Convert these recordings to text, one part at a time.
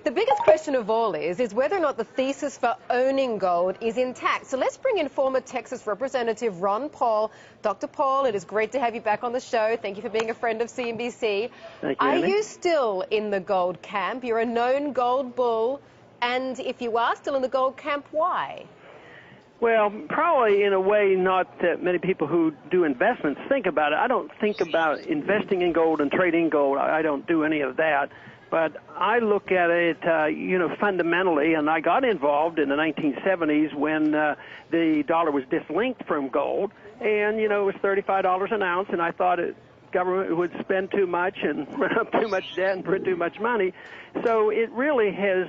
The biggest question of all is whether or not the thesis for owning gold is intact. So let's bring in former Texas Representative Ron Paul. Dr. Paul, it is great to have you back on the show. Thank you for being a friend of CNBC. Thank you, Are Andy. you still in the gold camp? You're a known gold bull. And if you are still in the gold camp, why? Well, probably in a way not that many people who do investments think about it. I don't think about investing in gold and trading gold. I don't do any of that. But I look at it, fundamentally, and I got involved in the 1970s when the dollar was dislinked from gold, and, it was $35 an ounce, and I thought government would spend too much and run up too much debt and print too much money. So it really has,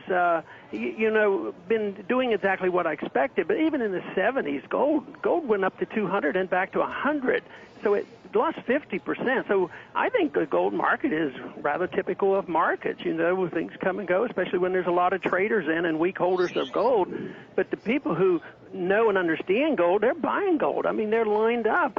been doing exactly what I expected. But even in the 70s, gold went up to 200 and back to 100. So it lost 50%. So I think the gold market is rather typical of markets. Things come and go, especially when there's a lot of traders in and weak holders of gold. But the people who know and understand gold, they're buying gold. I mean, they're lined up.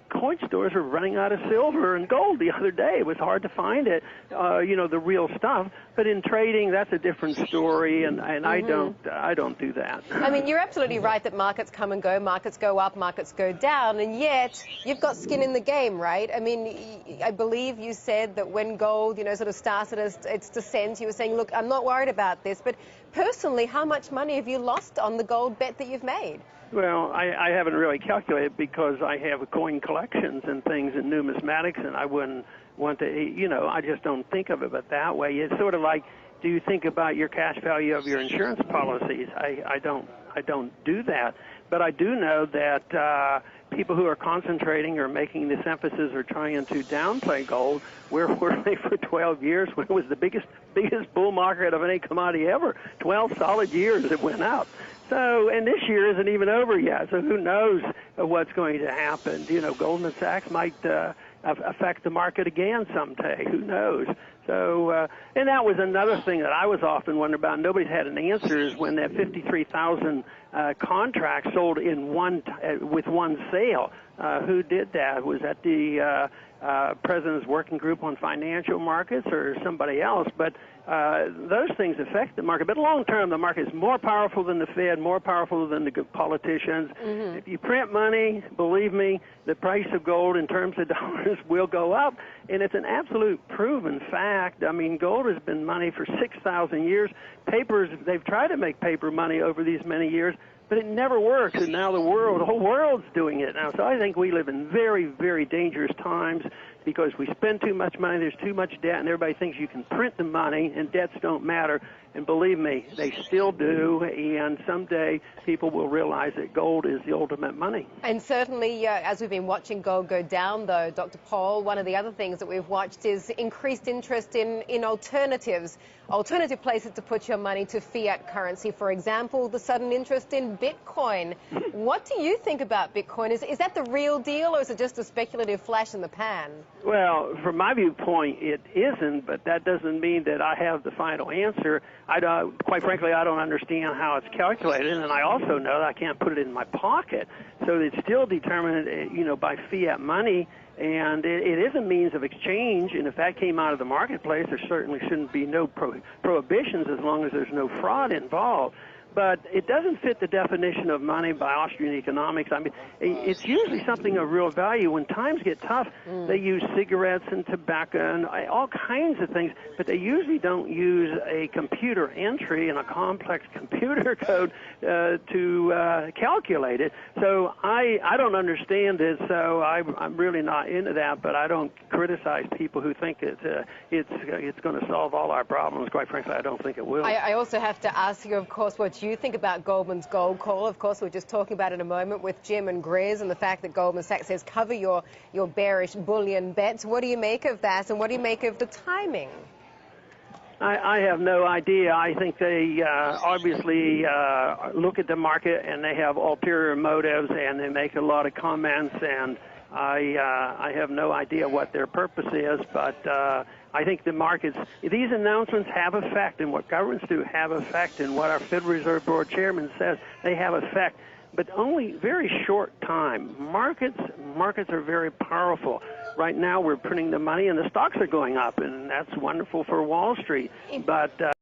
Coin stores are running out of silver and gold the other day. It was hard to find it, the real stuff. But in trading, that's a different story, and I don't do that. I mean, you're absolutely right that markets come and go, markets go up, markets go down, and yet you've got skin in the game, right? I mean, I believe you said that when gold, sort of started its descent, you were saying, look, I'm not worried about this, but personally, how much money have you lost on the gold bet that you've made? Well, I haven't really calculated because I have coin collections and things in numismatics, and I wouldn't want to, I just don't think of it that way. It's sort of like, do you think about your cash value of your insurance policies? I don't do that. But I do know that people who are concentrating or making this emphasis or trying to downplay gold, where were they for 12 years when it was the biggest bull market of any commodity ever? 12 solid years it went up. So, and this year isn't even over yet, so who knows what's going to happen. Goldman Sachs might affect the market again someday. Who knows? So, and that was another thing that I was often wondering about. Nobody's had an answer. Is when that 53,000 contracts sold in with one sale. Who did that? Was that the President's Working Group on Financial Markets or somebody else? But those things affect the market. But long term, the market is more powerful than the Fed, more powerful than the politicians. Mm-hmm. If you print money, believe me, the price of gold in terms of dollars will go up. And it's an absolute proven fact. I mean, gold has been money for 6,000 years. They've tried to make paper money over these many years, but it never works. And now the whole world's doing it now. So I think we live in very, very dangerous times because we spend too much money, there's too much debt, and everybody thinks you can print the money and debts don't matter. And believe me, they still do, and someday people will realize that gold is the ultimate money. And certainly, as we've been watching gold go down, though, Dr. Paul, one of the other things that we've watched is increased interest in alternatives, alternative places to put your money to fiat currency. For example, the sudden interest in Bitcoin. What do you think about Bitcoin? Is that the real deal, or is it just a speculative flash in the pan? Well, from my viewpoint, it isn't, but that doesn't mean that I have the final answer. Quite frankly, I don't understand how it's calculated, and I also know that I can't put it in my pocket. So it's still determined, by fiat money, and it is a means of exchange. And if that came out of the marketplace, there certainly shouldn't be no prohibitions as long as there's no fraud involved. But it doesn't fit the definition of money by Austrian economics. I mean, it's usually something of real value. When times get tough, they use cigarettes and tobacco and all kinds of things, but they usually don't use a computer entry and a complex computer code to calculate it. So I don't understand it, so I'm really not into that, but I don't criticize people who think it's going to solve all our problems. Quite frankly, I don't think it will. I also have to ask you, of course, what you think about Goldman's gold call. Of course, we're just talking about it in a moment with Jim and Grizz and the fact that Goldman Sachs says cover your bearish bullion bets. What do you make of that, and what do you make of the timing? I have no idea. I think they obviously look at the market and they have ulterior motives and they make a lot of comments, and I have no idea what their purpose is, but I think the markets, these announcements have effect, and what governments do have effect, and what our Federal Reserve Board chairman says, they have effect, but only very short time. Markets are very powerful. Right now we're printing the money and the stocks are going up, and that's wonderful for Wall Street, but